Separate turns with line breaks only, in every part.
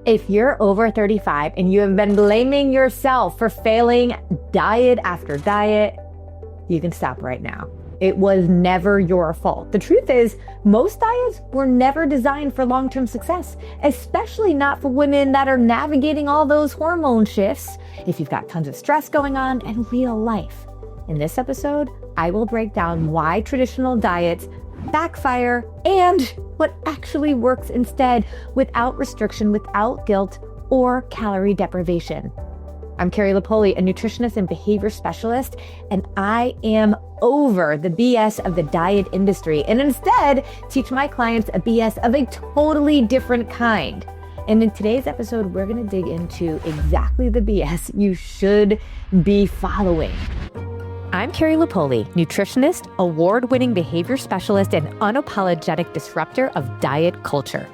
If you're over 35 and you have been blaming yourself for failing diet after diet, you can stop right now. It was never your fault. The truth is, most diets were never designed for long-term success, especially not for women that are navigating all those hormone shifts if you've got tons of stress going on in real life. In this episode, I will break down why traditional diets backfire and what actually works instead without restriction, without guilt, or calorie deprivation. I'm Carrie Lipoli, a nutritionist and behavior specialist, and I am over the BS of the diet industry and instead teach my clients a BS of a totally different kind. And in today's episode, we're going to dig into exactly the BS you should be following. I'm Carrie Lipoli, nutritionist, award-winning behavior specialist, and unapologetic disruptor of diet culture.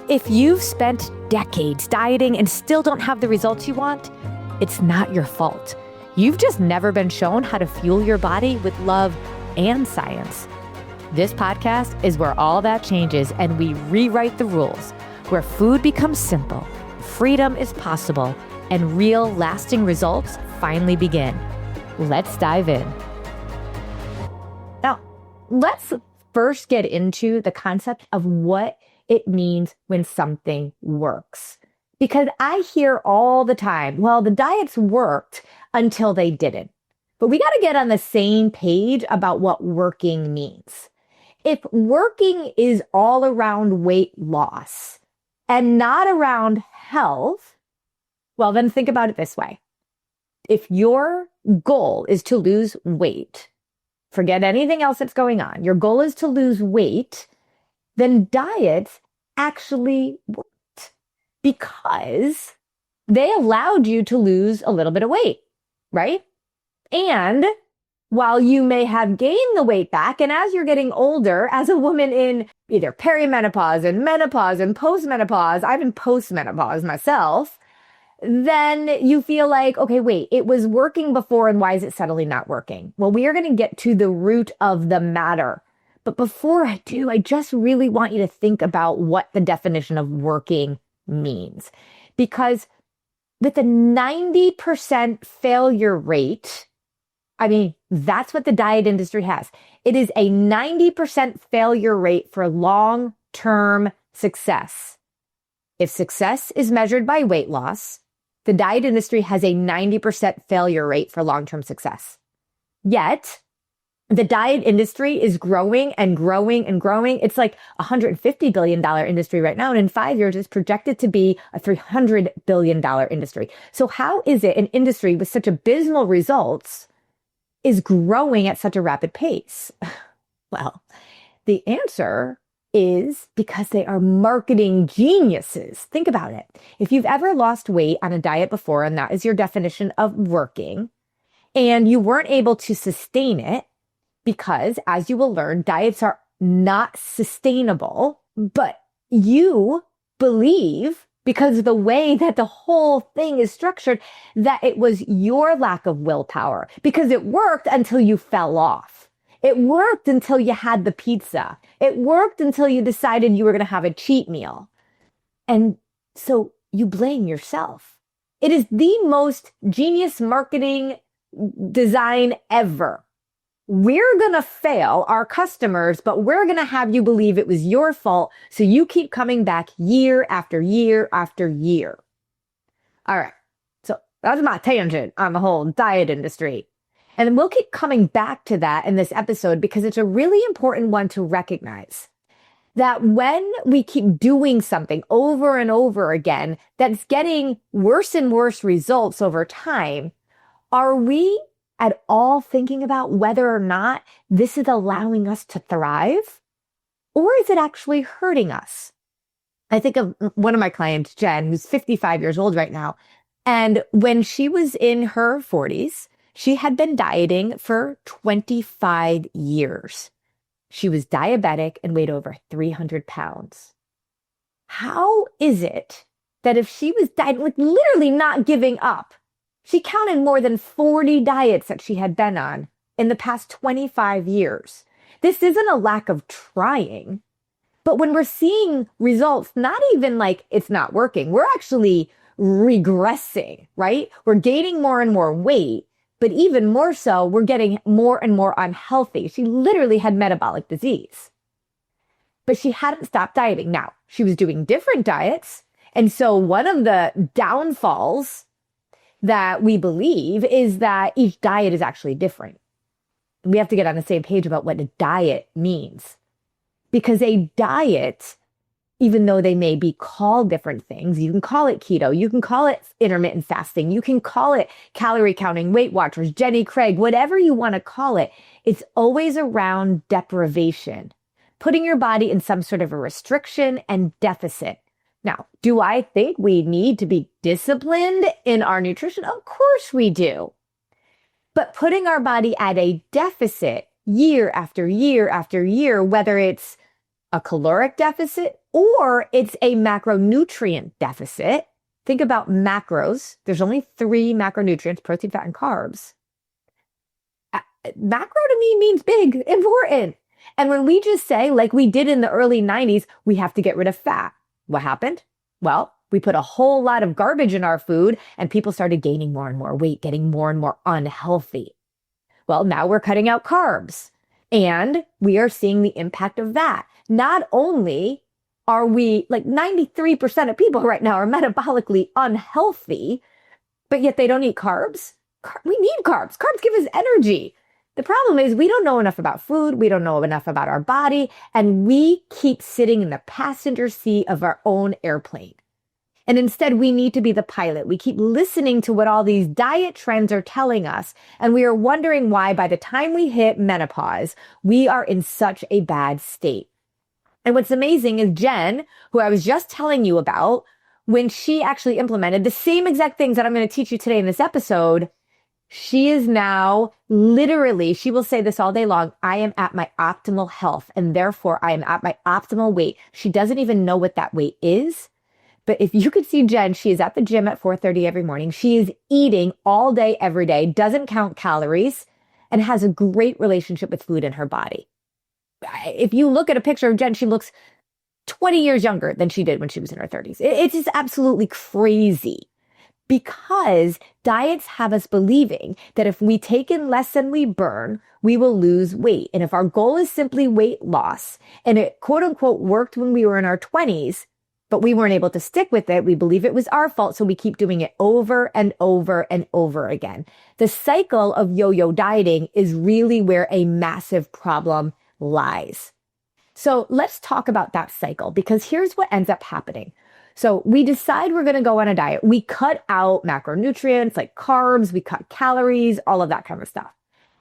If you've spent decades dieting and still don't have the results you want, it's not your fault. You've just never been shown how to fuel your body with love and science. This podcast is where all that changes and we rewrite the rules, where food becomes simple, freedom is possible, and real lasting results finally begin. Let's dive in. Now, let's first get into the concept of what it means when something works. Because I hear all the time, well, the diets worked until they didn't. But we got to get on the same page about what working means. If working is all around weight loss and not around health, well, then think about it this way. If your goal is to lose weight, forget anything else that's going on. Your goal is to lose weight, then diets actually worked because they allowed you to lose a little bit of weight, right? And while you may have gained the weight back, and as you're getting older, as a woman in either perimenopause and menopause and postmenopause, I'm in postmenopause myself, then you feel like, okay, wait, it was working before and why is it suddenly not working? Well, we are going to get to the root of the matter. But before I do, I just really want you to think about what the definition of working means. Because with a 90% failure rate, I mean, that's what the diet industry has. It is a 90% failure rate for long-term success. If success is measured by weight loss, the diet industry has a 90% failure rate for long-term success. Yet, the diet industry is growing and growing and growing. It's like a $150 billion industry right now. And in 5 years, it's projected to be a $300 billion industry. So how is it an industry with such abysmal results is growing at such a rapid pace? Well, the answer is because they are marketing geniuses. Think about it. If you've ever lost weight on a diet before, and that is your definition of working, and you weren't able to sustain it because, as you will learn, diets are not sustainable, but you believe, because of the way that the whole thing is structured, that it was your lack of willpower because it worked until you fell off. It worked until you had the pizza. It worked until you decided you were going to have a cheat meal. And so you blame yourself. It is the most genius marketing design ever. We're going to fail our customers, but we're going to have you believe it was your fault. So you keep coming back year after year after year. All right. So that's my tangent on the whole diet industry. And we'll keep coming back to that in this episode because it's a really important one to recognize. That when we keep doing something over and over again that's getting worse and worse results over time, are we at all thinking about whether or not this is allowing us to thrive? Or is it actually hurting us? I think of one of my clients, Jen, who's 55 years old right now. And when she was in her 40s, she had been dieting for 25 years. She was diabetic and weighed over 300 pounds. How is it that if she was dieting, like literally not giving up, she counted more than 40 diets that she had been on in the past 25 years. This isn't a lack of trying. But when we're seeing results, not even like it's not working, we're actually regressing, right? We're gaining more and more weight, but even more so, we're getting more and more unhealthy. She literally had metabolic disease, but she hadn't stopped dieting. Now, she was doing different diets. And so one of the downfalls that we believe is that each diet is actually different. We have to get on the same page about what a diet means. Because a diet, even though they may be called different things, you can call it keto, you can call it intermittent fasting, you can call it calorie counting, Weight Watchers, Jenny Craig, whatever you want to call it, it's always around deprivation, putting your body in some sort of a restriction and deficit. Now, do I think we need to be disciplined in our nutrition? Of course we do. But putting our body at a deficit year after year after year, whether it's a caloric deficit or it's a macronutrient deficit. Think about macros. There's only 3 macronutrients: protein, fat, and carbs. Macro to me means big, important. And when we just say, like we did in the early 90s, we have to get rid of fat, what happened? Well, we put a whole lot of garbage in our food and people started gaining more and more weight, getting more and more unhealthy. Well, now we're cutting out carbs and we are seeing the impact of that. Not only are we, like 93% of people right now are metabolically unhealthy, but yet they don't eat carbs. We need carbs. Carbs give us energy. The problem is we don't know enough about food. We don't know enough about our body. And we keep sitting in the passenger seat of our own airplane. And instead, we need to be the pilot. We keep listening to what all these diet trends are telling us. And we are wondering why by the time we hit menopause, we are in such a bad state. And what's amazing is Jen, who I was just telling you about, when she actually implemented the same exact things that I'm going to teach you today in this episode, she is now literally, she will say this all day long, I am at my optimal health and therefore I am at my optimal weight. She doesn't even know what that weight is. But if you could see Jen, she is at the gym at 4:30 every morning. She is eating all day, every day, doesn't count calories, and has a great relationship with food in her body. If you look at a picture of Jen, she looks 20 years younger than she did when she was in her 30s. It's just absolutely crazy because diets have us believing that if we take in less than we burn, we will lose weight. And if our goal is simply weight loss and it quote unquote worked when we were in our 20s, but we weren't able to stick with it, we believe it was our fault. So we keep doing it over and over and over again. The cycle of yo-yo dieting is really where a massive problem lies. So let's talk about that cycle because here's what ends up happening. So we decide we're going to go on a diet. We cut out macronutrients like carbs, we cut calories, all of that kind of stuff.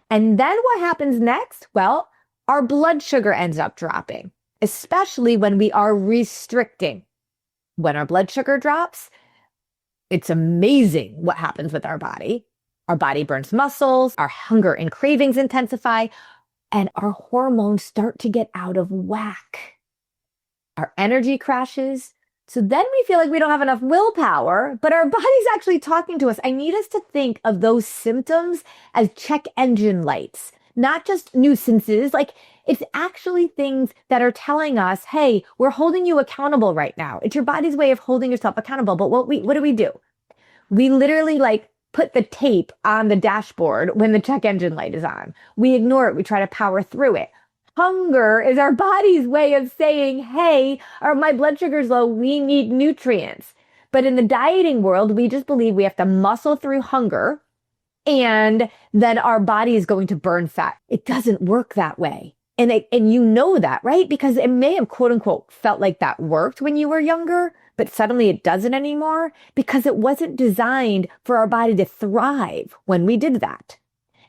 And then what happens next? Well, our blood sugar ends up dropping, especially when we are restricting. When our blood sugar drops, it's amazing what happens with our body. Our body burns muscles, our hunger and cravings intensify, and our hormones start to get out of whack. Our energy crashes. So then we feel like we don't have enough willpower, but our body's actually talking to us. I need us to think of those symptoms as check engine lights, not just nuisances. Like it's actually things that are telling us, hey, we're holding you accountable right now. It's your body's way of holding yourself accountable. But what do we do? We literally like put the tape on the dashboard when the check engine light is on. We ignore it. We try to power through it. Hunger is our body's way of saying, hey, my blood sugar's low. We need nutrients. But in the dieting world, we just believe we have to muscle through hunger and then our body is going to burn fat. It doesn't work that way. And you know that, right? Because it may have quote unquote felt like that worked when you were younger, but suddenly it doesn't anymore because it wasn't designed for our body to thrive when we did that.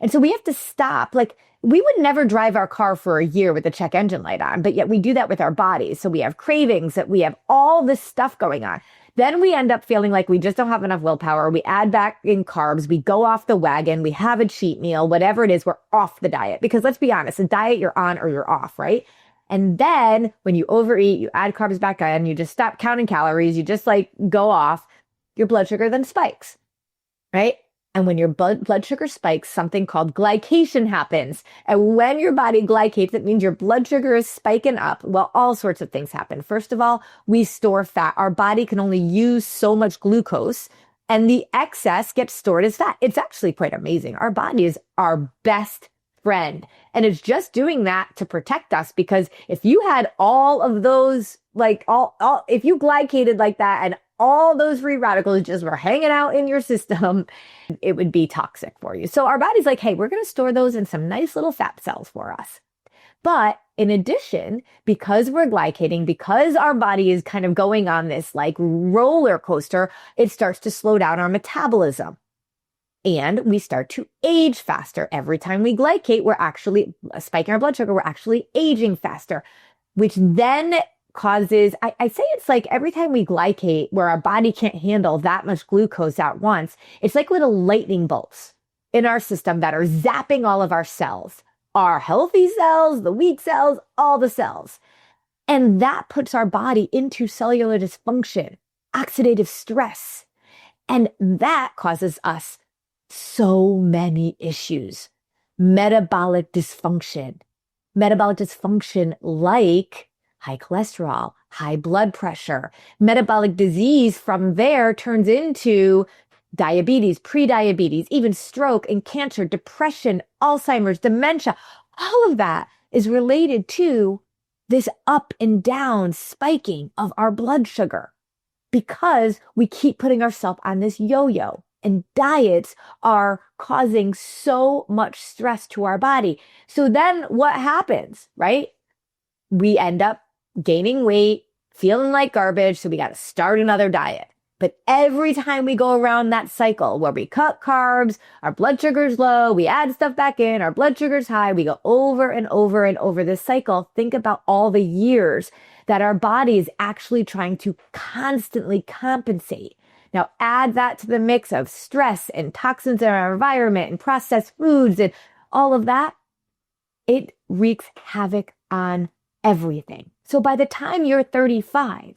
And so we have to stop. Like we would never drive our car for a year with the check engine light on, but yet we do that with our bodies. So we have cravings, that we have all this stuff going on. Then we end up feeling like we just don't have enough willpower. We add back in carbs. We go off the wagon. We have a cheat meal, whatever it is, we're off the diet. Because let's be honest, a diet you're on or you're off, right? And then when you overeat, you add carbs back in, you just stop counting calories, you just like go off, your blood sugar then spikes, right? And when your blood sugar spikes, something called glycation happens. And when your body glycates, it means your blood sugar is spiking up. Well, all sorts of things happen. First of all, we store fat. Our body can only use so much glucose, and the excess gets stored as fat. It's actually quite amazing. Our body is our best friend. And it's just doing that to protect us, because if you had all of those, like if you glycated like that and all those free radicals just were hanging out in your system, it would be toxic for you. So our body's like, hey, we're going to store those in some nice little fat cells for us. But in addition, because we're glycating, because our body is kind of going on this like roller coaster, it starts to slow down our metabolism. And we start to age faster. Every time we glycate, we're actually spiking our blood sugar. We're actually aging faster, which then causes, I say it's like every time we glycate, where our body can't handle that much glucose at once, it's like little lightning bolts in our system that are zapping all of our cells, our healthy cells, the weak cells, all the cells. And that puts our body into cellular dysfunction, oxidative stress. And that causes us so many issues. Metabolic dysfunction like high cholesterol, high blood pressure. Metabolic disease from there turns into diabetes, prediabetes, even stroke and cancer, depression, Alzheimer's, dementia. All of that is related to this up and down spiking of our blood sugar, because we keep putting ourselves on this yo-yo, and diets are causing so much stress to our body. So then what happens, right? We end up gaining weight, feeling like garbage. So we got to start another diet. But every time we go around that cycle where we cut carbs, our blood sugar's low, we add stuff back in, our blood sugar's high, we go over and over and over this cycle. Think about all the years that our body is actually trying to constantly compensate. Now add that to the mix of stress and toxins in our environment and processed foods and all of that. It wreaks havoc on everything. So by the time you're 35,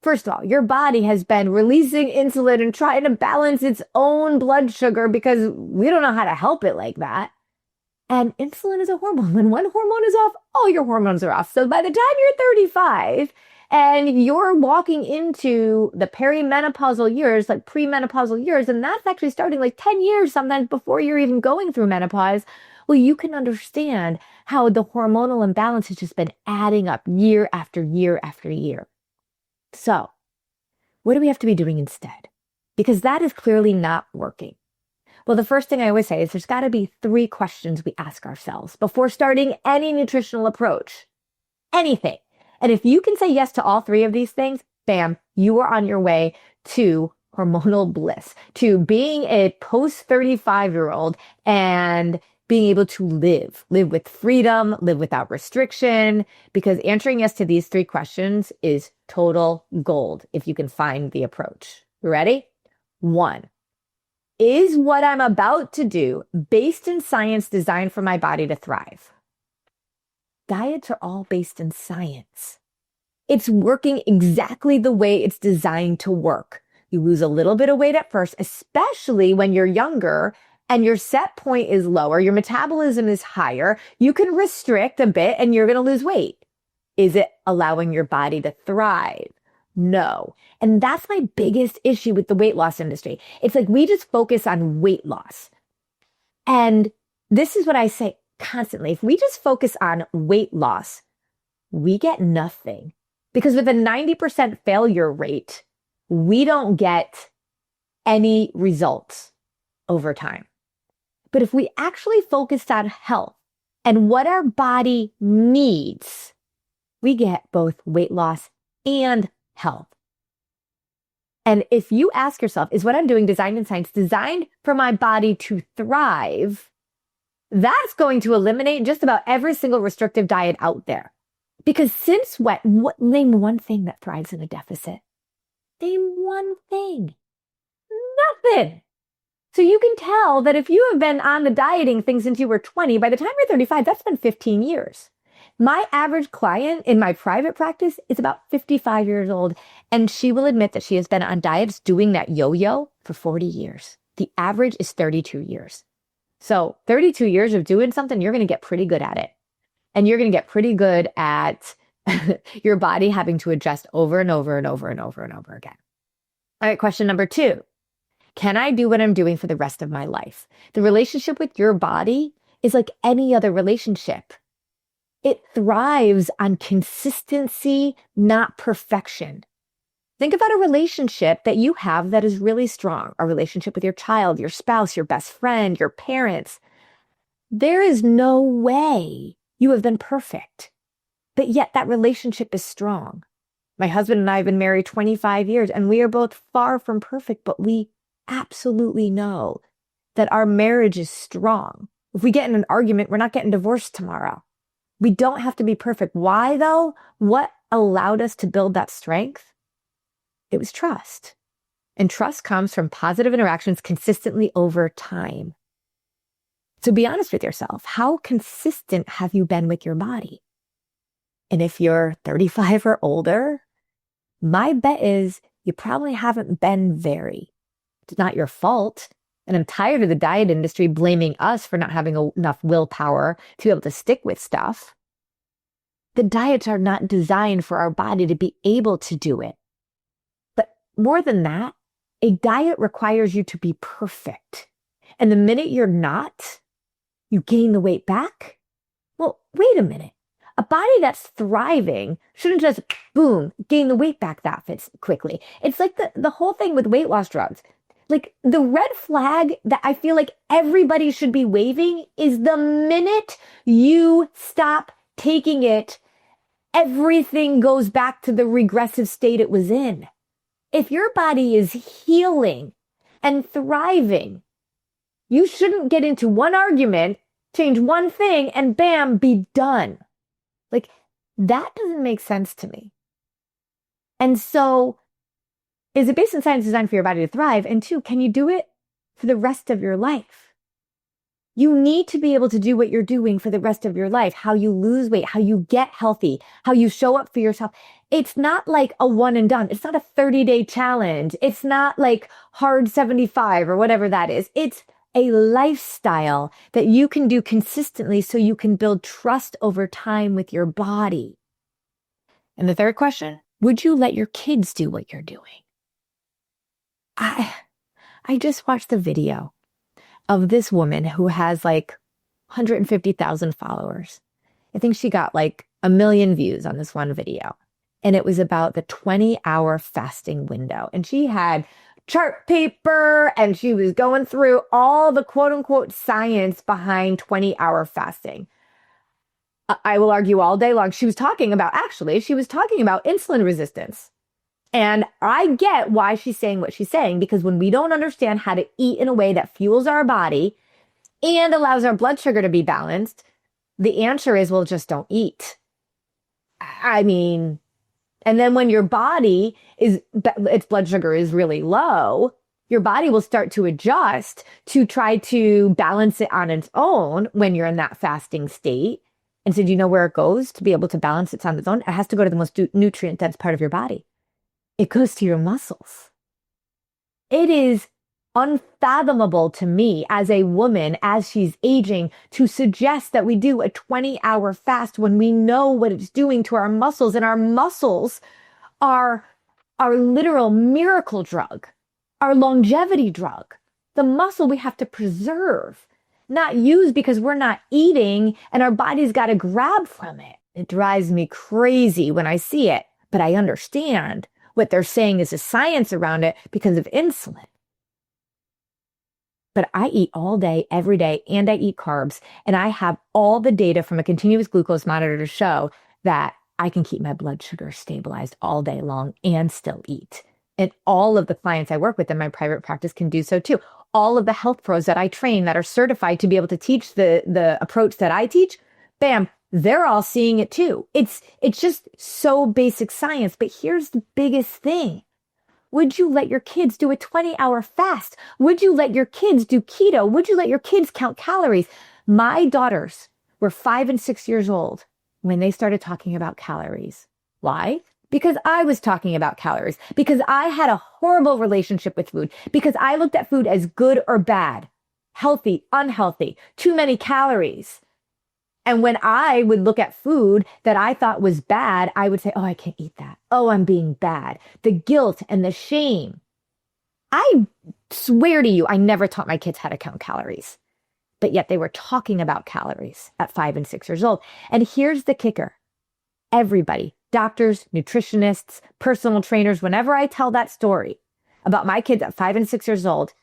first of all, your body has been releasing insulin and trying to balance its own blood sugar, because we don't know how to help it like that. And insulin is a hormone. When one hormone is off, all your hormones are off. So by the time you're 35 and you're walking into the perimenopausal years, like premenopausal years, and that's actually starting like 10 years sometimes before you're even going through menopause, well, you can understand how the hormonal imbalance has just been adding up year after year after year. So what do we have to be doing instead? Because that is clearly not working. Well, the first thing I always say is there's got to be 3 questions we ask ourselves before starting any nutritional approach, anything. And if you can say yes to all 3 of these things, bam, you are on your way to hormonal bliss, to being a post 35-year-old and being able to live with freedom, live without restriction, because answering yes to these 3 questions is total gold if you can find the approach. You ready? 1, is what I'm about to do based in science designed for my body to thrive? Diets are all based in science. It's working exactly the way it's designed to work. You lose a little bit of weight at first, especially when you're younger and your set point is lower, your metabolism is higher, you can restrict a bit and you're going to lose weight. Is it allowing your body to thrive? No. And that's my biggest issue with the weight loss industry. It's like we just focus on weight loss. And this is what I say constantly. If we just focus on weight loss, we get nothing. Because with a 90% failure rate, we don't get any results over time. But if we actually focused on health and what our body needs, we get both weight loss and health. And if you ask yourself, is what I'm doing designed in science, designed for my body to thrive? That's going to eliminate just about every single restrictive diet out there. Because since name one thing that thrives in a deficit. Name one thing. Nothing. So you can tell that if you have been on the dieting thing since you were 20, by the time you're 35, that's been 15 years. My average client in my private practice is about 55 years old, and she will admit that she has been on diets doing that yo-yo for 40 years. The average is 32 years. So 32 years of doing something, you're going to get pretty good at it. And you're going to get pretty good at your body having to adjust over and over and over and over and over again. All right, question number 2. Can I do what I'm doing for the rest of my life? The relationship with your body is like any other relationship. It thrives on consistency, not perfection. Think about a relationship that you have that is really strong, a relationship with your child, your spouse, your best friend, your parents. There is no way you have been perfect, but yet that relationship is strong. My husband and I have been married 25 years, and we are both far from perfect, but we absolutely know that our marriage is strong. If we get in an argument, we're not getting divorced tomorrow. We don't have to be perfect. Why though? What allowed us to build that strength? It was trust. And trust comes from positive interactions consistently over time. So be honest with yourself. How consistent have you been with your body? And if you're 35 or older, my bet is you probably haven't been very. It's not your fault. And I'm tired of the diet industry blaming us for not having enough willpower to be able to stick with stuff. The diets are not designed for our body to be able to do it. But more than that, a diet requires you to be perfect. And the minute you're not, you gain the weight back. Well, wait a minute. A body that's thriving shouldn't just, boom, gain the weight back that fits quickly. It's like the whole thing with weight loss drugs. Like the red flag that I feel like everybody should be waving is the minute you stop taking it, everything goes back to the regressive state it was in. If your body is healing and thriving, you shouldn't get into one argument, change one thing, and bam, be done. Like, that doesn't make sense to me. And so, is it based on science designed for your body to thrive? And 2, can you do it for the rest of your life? You need to be able to do what you're doing for the rest of your life, how you lose weight, how you get healthy, how you show up for yourself. It's not like a one and done. It's not a 30-day challenge. It's not like hard 75 or whatever that is. It's a lifestyle that you can do consistently so you can build trust over time with your body. And the third question, would you let your kids do what you're doing? I just watched the video of this woman who has like 150,000 followers. I think she got like 1 million views on this one video. And it was about the 20-hour fasting window. And she had chart paper and she was going through all the quote unquote science behind 20-hour fasting. I will argue all day long. She was talking about insulin resistance. And I get why she's saying what she's saying, because when we don't understand how to eat in a way that fuels our body and allows our blood sugar to be balanced, the answer is, well, just don't eat. I mean, and then when your body its blood sugar is really low, your body will start to adjust to try to balance it on its own when you're in that fasting state. And so do you know where it goes to be able to balance it on its own? It has to go to the most nutrient dense part of your body. It goes to your muscles. It is unfathomable to me as a woman, as she's aging, to suggest that we do a 20-hour fast when we know what it's doing to our muscles. And our muscles are our literal miracle drug, our longevity drug. The muscle we have to preserve, not use because we're not eating and our body's got to grab from it. It drives me crazy when I see it, but I understand what they're saying is the science around it because of insulin. But I eat all day, every day, and I eat carbs. And I have all the data from a continuous glucose monitor to show that I can keep my blood sugar stabilized all day long and still eat. And all of the clients I work with in my private practice can do so too. All of the health pros that I train that are certified to be able to teach the approach that I teach, bam, they're all seeing it too. It's just so basic science. But here's the biggest thing. Would you let your kids do a 20-hour fast? Would you let your kids do keto? Would you let your kids count calories? My daughters were 5 and 6 years old when they started talking about calories. Why? because I was talking about calories, because I had a horrible relationship with food, because I looked at food as good or bad, healthy, unhealthy, too many calories. And when I would look at food that I thought was bad, I would say, oh, I can't eat that. Oh, I'm being bad. The guilt and the shame. I swear to you, I never taught my kids how to count calories, but yet they were talking about calories at 5 and 6 years old. And here's the kicker. Everybody, doctors, nutritionists, personal trainers, whenever I tell that story about my kids at 5 and 6 years old,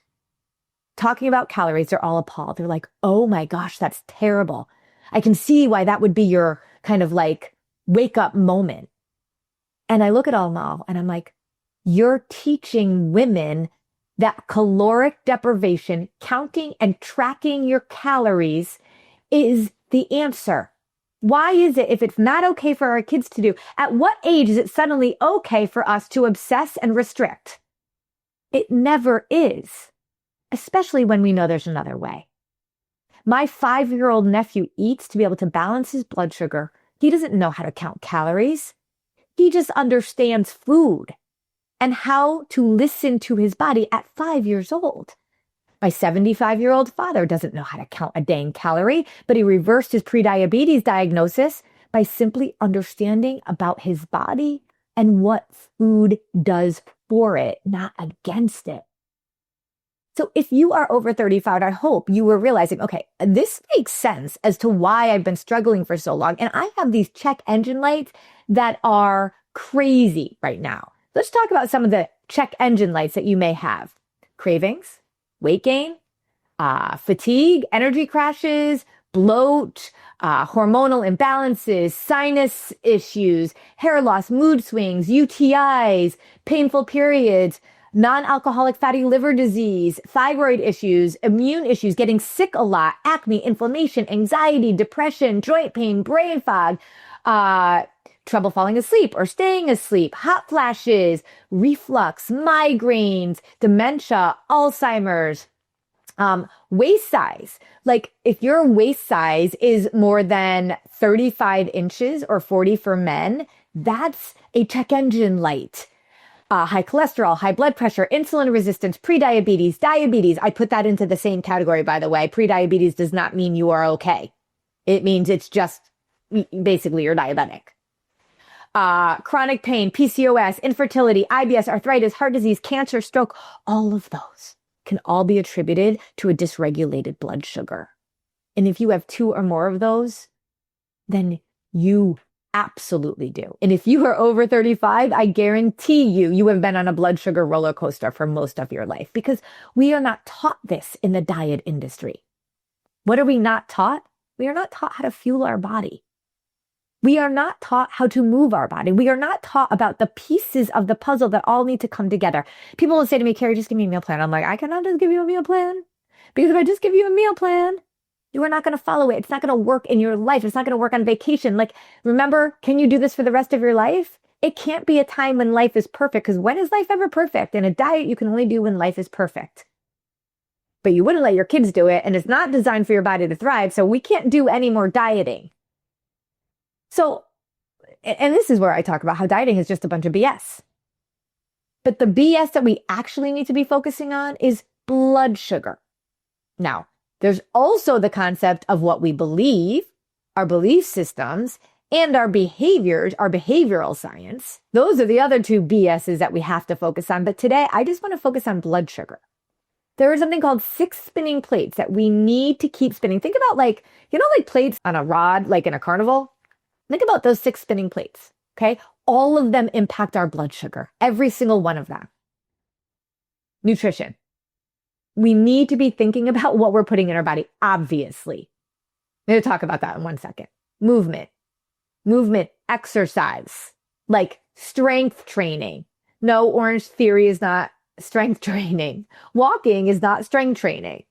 talking about calories, they're all appalled. They're like, oh my gosh, that's terrible. I can see why that would be your kind of like wake up moment. And I look at all now and I'm like, you're teaching women that caloric deprivation, counting and tracking your calories is the answer. Why is it, if it's not okay for our kids to do, at what age is it suddenly okay for us to obsess and restrict? It never is, especially when we know there's another way. My 5-year-old nephew eats to be able to balance his blood sugar. He doesn't know how to count calories. He just understands food and how to listen to his body at 5 years old. My 75-year-old father doesn't know how to count a dang calorie, but he reversed his prediabetes diagnosis by simply understanding about his body and what food does for it, not against it. So if you are over 35, I hope you were realizing, okay, this makes sense as to why I've been struggling for so long. And I have these check engine lights that are crazy right now. Let's talk about some of the check engine lights that you may have. Cravings, weight gain, fatigue, energy crashes, bloat, hormonal imbalances, sinus issues, hair loss, mood swings, UTIs, painful periods, non-alcoholic fatty liver disease, thyroid issues, immune issues, getting sick a lot, acne, inflammation, anxiety, depression, joint pain, brain fog, trouble falling asleep or staying asleep, hot flashes, reflux, migraines, dementia, Alzheimer's, waist size. Like if your waist size is more than 35 inches or 40 for men, that's a check engine light. High cholesterol, high blood pressure, insulin resistance, prediabetes, diabetes. I put that into the same category, by the way. Prediabetes does not mean you are okay. It means it's just basically you're diabetic. Chronic pain, PCOS, infertility, IBS, arthritis, heart disease, cancer, stroke, all of those can all be attributed to a dysregulated blood sugar. And if you have 2 or more of those, then you absolutely do. And if you are over 35, I guarantee you have been on a blood sugar roller coaster for most of your life because we are not taught this in the diet industry. What are we not taught? We are not taught how to fuel our body. We are not taught how to move our body. We are not taught about the pieces of the puzzle that all need to come together. People will say to me, Carrie, just give me a meal plan. I'm like, I cannot just give you a meal plan because if I just give you a meal plan, you are not going to follow it. It's not going to work in your life. It's not going to work on vacation. Like, remember, can you do this for the rest of your life? It can't be a time when life is perfect because when is life ever perfect? And a diet you can only do when life is perfect. But you wouldn't let your kids do it and it's not designed for your body to thrive. So we can't do any more dieting. So, and this is where I talk about how dieting is just a bunch of BS. But the BS that we actually need to be focusing on is blood sugar. Now, there's also the concept of what we believe, our belief systems, and our behaviors, our behavioral science. Those are the other 2 BSs that we have to focus on. But today, I just want to focus on blood sugar. There is something called 6 spinning plates that we need to keep spinning. Think about like plates on a rod, like in a carnival. Think about those 6 spinning plates, okay? All of them impact our blood sugar, every single one of them. Nutrition. We need to be thinking about what we're putting in our body, obviously. I'm going to talk about that in 1 second. Movement, exercise, like strength training. No, Orange Theory is not strength training. Walking is not strength training.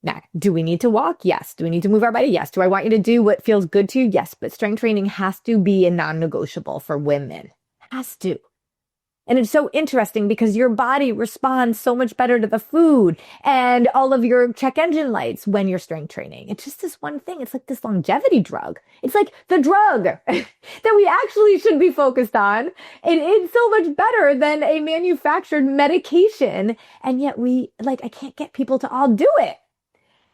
Now, do we need to walk? Yes. Do we need to move our body? Yes. Do I want you to do what feels good to you? Yes. But strength training has to be a non-negotiable for women. Has to. And it's so interesting because your body responds so much better to the food and all of your check engine lights when you're strength training. It's just this one thing. It's like this longevity drug. It's like the drug that we actually should be focused on. And it's so much better than a manufactured medication. And yet I can't get people to all do it.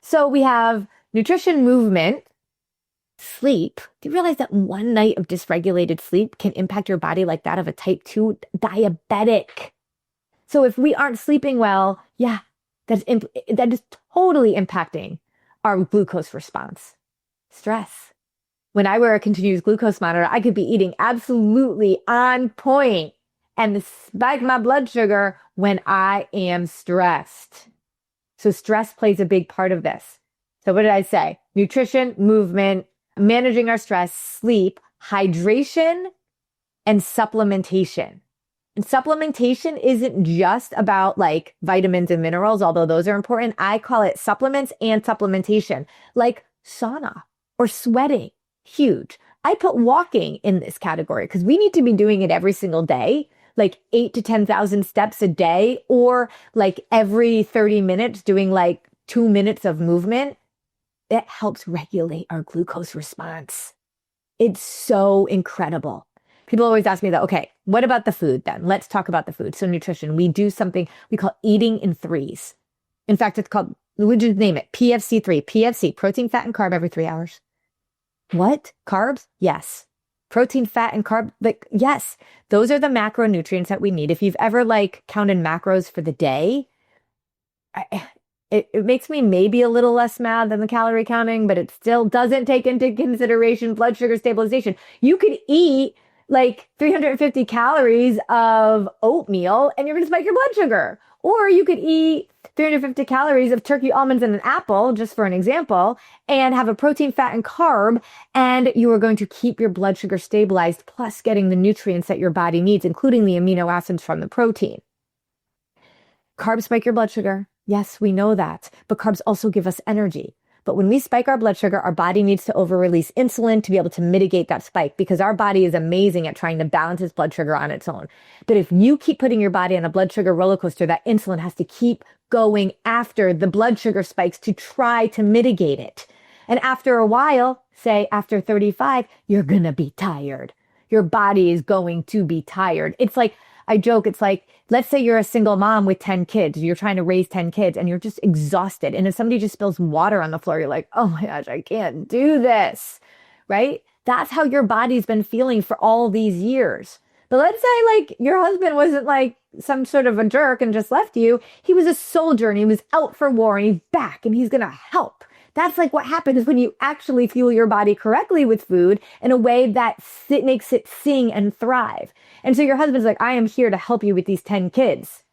So we have nutrition, movement, sleep. Do you realize that one night of dysregulated sleep can impact your body like that of a type 2 diabetic? So if we aren't sleeping well, yeah, that is totally impacting our glucose response. Stress. When I wear a continuous glucose monitor, I could be eating absolutely on point and spike my blood sugar when I am stressed. So stress plays a big part of this. So what did I say? Nutrition, movement, managing our stress, sleep, hydration, and supplementation. And supplementation isn't just about like vitamins and minerals, although those are important. I call it supplements and supplementation, like sauna or sweating. Huge. I put walking in this category because we need to be doing it every single day, like 8 to 10,000 steps a day, or like every 30 minutes doing like 2 minutes of movement. It helps regulate our glucose response. It's so incredible. People always ask me that, okay, what about the food then? Let's talk about the food. So nutrition, we do something we call eating in threes. In fact, it's called, we just name it PFC3, PFC, protein, fat, and carb every 3 hours. What? Carbs? Yes. Protein, fat, and carb, like, yes. Those are the macronutrients that we need. If you've ever like counted macros for the day, it makes me maybe a little less mad than the calorie counting, but it still doesn't take into consideration blood sugar stabilization. You could eat like 350 calories of oatmeal and you're going to spike your blood sugar. Or you could eat 350 calories of turkey, almonds, and an apple, just for an example, and have a protein, fat, and carb, and you are going to keep your blood sugar stabilized, plus getting the nutrients that your body needs, including the amino acids from the protein. Carbs spike your blood sugar. Yes, we know that, but carbs also give us energy. But when we spike our blood sugar, our body needs to over-release insulin to be able to mitigate that spike because our body is amazing at trying to balance its blood sugar on its own. But if you keep putting your body on a blood sugar roller coaster, that insulin has to keep going after the blood sugar spikes to try to mitigate it. And after a while, say after 35, you're going to be tired. Your body is going to be tired. It's like, I joke, it's like, let's say you're a single mom with 10 kids. You're trying to raise 10 kids and you're just exhausted. And if somebody just spills water on the floor, you're like, oh my gosh, I can't do this, right? That's how your body's been feeling for all these years. But let's say like your husband wasn't like some sort of a jerk and just left you. He was a soldier and he was out for war and he's back and he's going to help. That's like what happens when you actually fuel your body correctly with food in a way that makes it sing and thrive. And so your husband's like, I am here to help you with these 10 kids.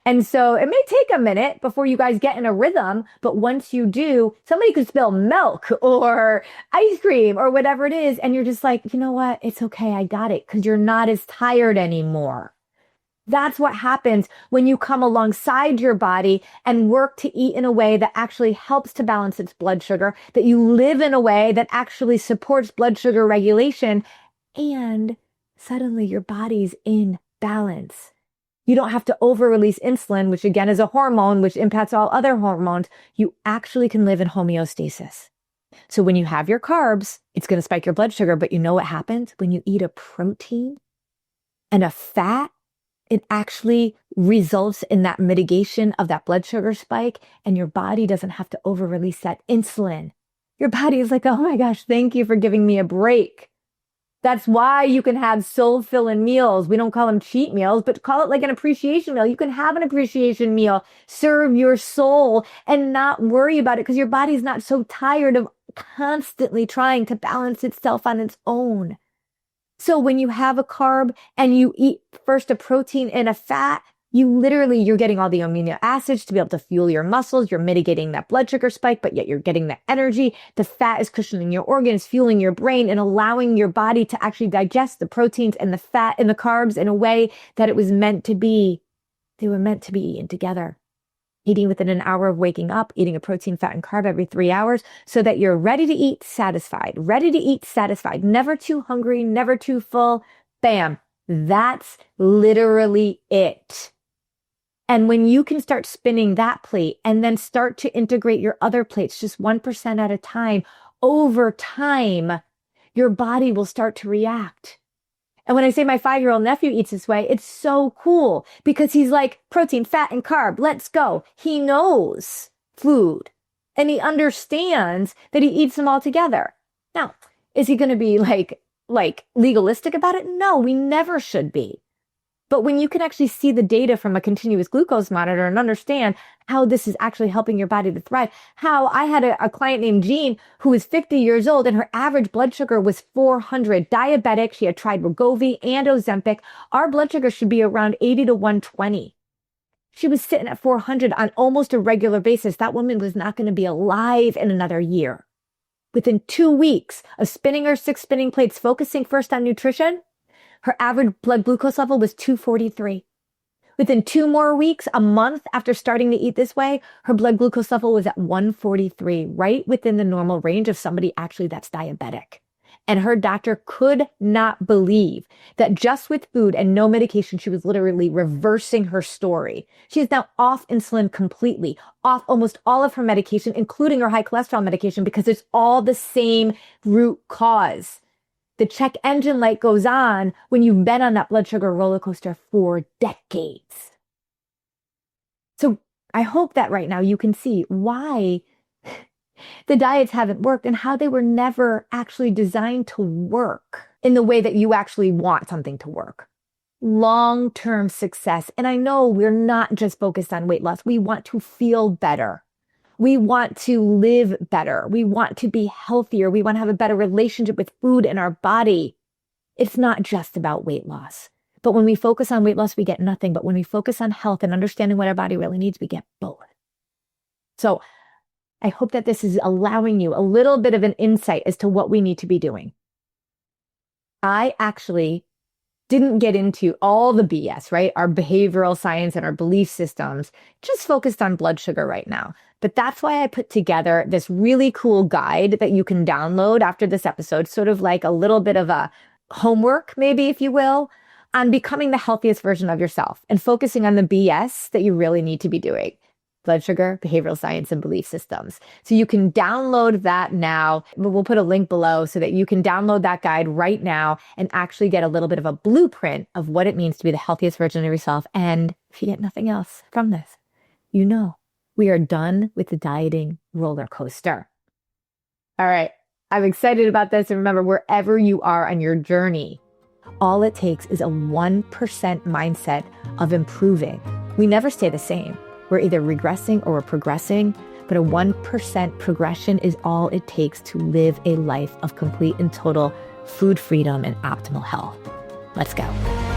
And so it may take a minute before you guys get in a rhythm, but once you do, somebody could spill milk or ice cream or whatever it is. And you're just like, you know what? It's okay. I got it. Because you're not as tired anymore. That's what happens when you come alongside your body and work to eat in a way that actually helps to balance its blood sugar, that you live in a way that actually supports blood sugar regulation, and suddenly your body's in balance. You don't have to over-release insulin, which again is a hormone, which impacts all other hormones. You actually can live in homeostasis. So when you have your carbs, it's going to spike your blood sugar, but you know what happens when you eat a protein and a fat? It actually results in that mitigation of that blood sugar spike, and your body doesn't have to over-release that insulin. Your body is like, oh my gosh, thank you for giving me a break. That's why you can have soul-filling meals. We don't call them cheat meals, but call it like an appreciation meal. You can have an appreciation meal, serve your soul, and not worry about it because your body's not so tired of constantly trying to balance itself on its own. So when you have a carb and you eat first a protein and a fat, you're getting all the amino acids to be able to fuel your muscles. You're mitigating that blood sugar spike, but yet you're getting the energy. The fat is cushioning your organs, fueling your brain, and allowing your body to actually digest the proteins and the fat and the carbs in a way that it was meant to be. They were meant to be eaten together. Eating within an hour of waking up, eating a protein, fat, and carb every 3 hours so that you're ready to eat satisfied, never too hungry, never too full. Bam, That's literally it. And when you can start spinning that plate and then start to integrate your other plates just 1% at a time, over time, your body will start to react. And when I say my 5-year-old nephew eats this way, it's so cool because he's like protein, fat, and carb. Let's go. He knows food and he understands that he eats them all together. Now, is he going to be like legalistic about it? No, we never should be. But when you can actually see the data from a continuous glucose monitor and understand how this is actually helping your body to thrive, how I had a client named Jean who was 50 years old and her average blood sugar was 400, diabetic. She had tried Wegovy and Ozempic. Our blood sugar should be around 80 to 120. She was sitting at 400 on almost a regular basis. That woman was not going to be alive in another year. Within 2 weeks of spinning her 6 spinning plates, focusing first on nutrition, her average blood glucose level was 243. Within 2 more weeks, a month after starting to eat this way, her blood glucose level was at 143, right within the normal range of somebody actually that's diabetic. And her doctor could not believe that just with food and no medication, she was literally reversing her story. She is now off insulin completely, off almost all of her medication, including her high cholesterol medication, because it's all the same root cause. The check engine light goes on when you've been on that blood sugar roller coaster for decades. So I hope that right now you can see why the diets haven't worked and how they were never actually designed to work in the way that you actually want something to work. Long-term success. And I know we're not just focused on weight loss. We want to feel better. We want to live better. We want to be healthier. We want to have a better relationship with food and our body. It's not just about weight loss. But when we focus on weight loss, we get nothing. But when we focus on health and understanding what our body really needs, we get both. So I hope that this is allowing you a little bit of an insight as to what we need to be doing. I actually didn't get into all the BS, right? Our behavioral science and our belief systems, just focused on blood sugar right now. But that's why I put together this really cool guide that you can download after this episode, sort of like a little bit of a homework, maybe, if you will, on becoming the healthiest version of yourself and focusing on the BS that you really need to be doing. Blood sugar, behavioral science, and belief systems. So you can download that now. We'll put a link below so that you can download that guide right now and actually get a little bit of a blueprint of what it means to be the healthiest version of yourself. And if you get nothing else from this, you know, we are done with the dieting roller coaster. All right. I'm excited about this. And remember, wherever you are on your journey, all it takes is a 1% mindset of improving. We never stay the same. We're either regressing or we're progressing, but a 1% progression is all it takes to live a life of complete and total food freedom and optimal health. Let's go.